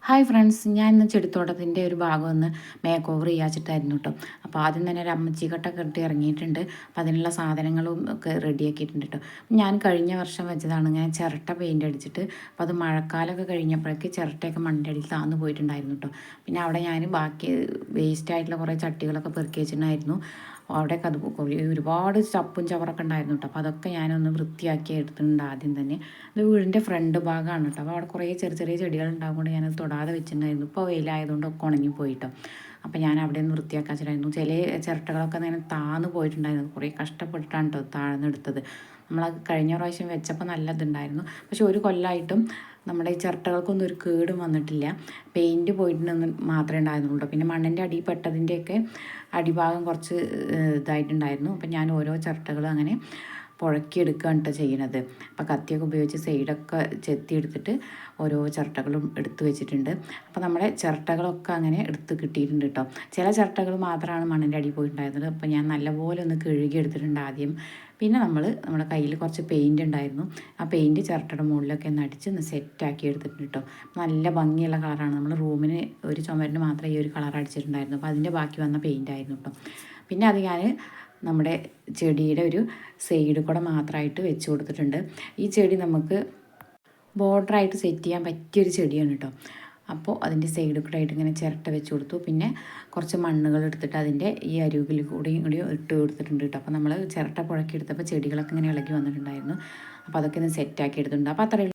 Hi friends, ഞാൻ ഇന്ന് ചെടിത്തോട്ടത്തിൻ്റെ ഒരു ഭാഗം ഒന്ന് മേക്ക് ഓവർ ചെയ്യാച്ചിട്ടായിരുന്നു കേട്ടോ. അപ്പോൾ ആദ്യം തന്നെ ഒരു അമ്മച്ചി കട്ടൊക്കെ ഇട്ട് ഇറങ്ങിയിട്ടുണ്ട്. അപ്പോൾ അതിനുള്ള സാധനങ്ങളും ഒക്കെ റെഡിയാക്കിയിട്ടുണ്ട് കേട്ടോ. ഞാൻ കഴിഞ്ഞ വർഷം വെച്ചതാണ് ഞാൻ ചിരട്ട പെയിൻ്റ് അടിച്ചിട്ട്. അപ്പോൾ അത് മഴക്കാലമൊക്കെ കഴിഞ്ഞപ്പോഴേക്ക് ചിരട്ടയൊക്കെ മണ്ണിൻ്റെ അടിയിൽ താന്നു പോയിട്ടുണ്ടായിരുന്നു കേട്ടോ. പിന്നെ അവിടെ ഞാൻ ബാക്കി വേസ്റ്റ് ആയിട്ടുള്ള കുറേ ചട്ടികളൊക്കെ പെറുക്കി വെച്ചിട്ടുണ്ടായിരുന്നു. അവിടെയൊക്കെ അത് ഒരുപാട് ചപ്പും ചവറൊക്കെ ഉണ്ടായിരുന്നു കേട്ടോ. അപ്പോൾ അതൊക്കെ ഞാനൊന്ന് വൃത്തിയാക്കി എടുത്തിട്ടുണ്ട് ആദ്യം തന്നെ. ഇത് വീടിൻ്റെ ഫ്രണ്ട് ഭാഗമാണ് കേട്ടോ. അപ്പോൾ അവിടെ കുറേ ചെറിയ ചെറിയ ചെടികൾ ഉണ്ടാകുകൊണ്ട് ഞാനത് തൊടാതെ വെച്ചിട്ടുണ്ടായിരുന്നു. ഇപ്പോൾ വെയിലായതുകൊണ്ട് ഒക്കെ ഉണങ്ങി പോയിട്ടോ. അപ്പോൾ ഞാൻ അവിടെ നിന്ന് വൃത്തിയാക്കാൻ വെച്ചിട്ടുണ്ടായിരുന്നു. ചില ചിരട്ടകളൊക്കെ അങ്ങനെ താന്ന് പോയിട്ടുണ്ടായിരുന്നു. കുറേ കഷ്ടപ്പെട്ടിട്ടാണ് കേട്ടോ താഴ്ന്നെടുത്തത്. നമ്മൾ കഴിഞ്ഞ പ്രാവശ്യം വെച്ചപ്പോൾ നല്ലതുണ്ടായിരുന്നു. പക്ഷെ ഒരു കൊല്ലമായിട്ടും നമ്മുടെ ഈ ചിരട്ടകൾക്കൊന്നും ഒരു കേടും വന്നിട്ടില്ല. പെയിൻറ്റ് പോയിട്ടുണ്ടെന്ന് മാത്രമേ ഉണ്ടായിരുന്നുള്ളൂ. പിന്നെ മണ്ണിൻ്റെ അടി പെട്ടതിൻ്റെയൊക്കെ അടിഭാഗം കുറച്ച് ഇതായിട്ടുണ്ടായിരുന്നു. അപ്പം ഞാൻ ഓരോ ചിരട്ടകളും അങ്ങനെ പുഴക്കിയെടുക്കുകയാണ് കേട്ടോ ചെയ്യണത്. അപ്പോൾ കത്തിയൊക്കെ ഉപയോഗിച്ച് സൈഡൊക്കെ ചെത്തിയെടുത്തിട്ട് ഓരോ ചിരട്ടകളും എടുത്ത് വെച്ചിട്ടുണ്ട്. അപ്പോൾ നമ്മുടെ ചിരട്ടകളൊക്കെ അങ്ങനെ എടുത്ത് കിട്ടിയിട്ടുണ്ട് കേട്ടോ. ചില ചിരട്ടകൾ മാത്രമാണ് മണ്ണിൻ്റെ അടി പോയിട്ടുണ്ടായിരുന്നത്. അപ്പോൾ ഞാൻ നല്ലപോലെ ഒന്ന് കഴുകി എടുത്തിട്ടുണ്ട് ആദ്യം. പിന്നെ നമ്മുടെ കയ്യിൽ കുറച്ച് പെയിൻറ്റ് ഉണ്ടായിരുന്നു. ആ പെയിൻറ്റ് ചിരട്ടയുടെ മുകളിലൊക്കെ ഒന്ന് അടിച്ച് ഒന്ന് സെറ്റാക്കി എടുത്തിട്ടുണ്ട് കേട്ടോ. നല്ല ഭംഗിയുള്ള കളറാണ്. നമ്മൾ റൂമിന് ഒരു ചുമരിന് മാത്രമേ ഈ ഒരു കളർ അടിച്ചിട്ടുണ്ടായിരുന്നു. അപ്പോൾ അതിൻ്റെ ബാക്കി വന്ന പെയിൻ്റ് ആയിരുന്നു കേട്ടോ. പിന്നെ അത് ഞാൻ നമ്മുടെ ചെടിയുടെ ഒരു സൈഡ് കൂടെ മാത്രമായിട്ട് വെച്ച് കൊടുത്തിട്ടുണ്ട്. ഈ ചെടി നമുക്ക് ബോർഡറായിട്ട് സെറ്റ് ചെയ്യാൻ പറ്റിയൊരു ചെടിയാണ് കേട്ടോ. അപ്പോൾ അതിൻ്റെ സൈഡിൽ കൂടെ ആയിട്ട് ഇങ്ങനെ ചിരട്ട വെച്ച് കൊടുത്തു. പിന്നെ കുറച്ച് മണ്ണുകൾ എടുത്തിട്ട് അതിൻ്റെ ഈ അരുകിൽ കൂടിയും ഇട്ട് കൊടുത്തിട്ടുണ്ട് കേട്ടോ. അപ്പോൾ നമ്മൾ ചിരട്ട പുഴക്കി എടുത്തപ്പോൾ ചെടികളൊക്കെ ഇങ്ങനെ ഇളകി വന്നിട്ടുണ്ടായിരുന്നു. അപ്പോൾ അതൊക്കെ ഒന്ന് സെറ്റാക്കി എടുത്തിട്ടുണ്ട്. അപ്പോൾ അത്രയും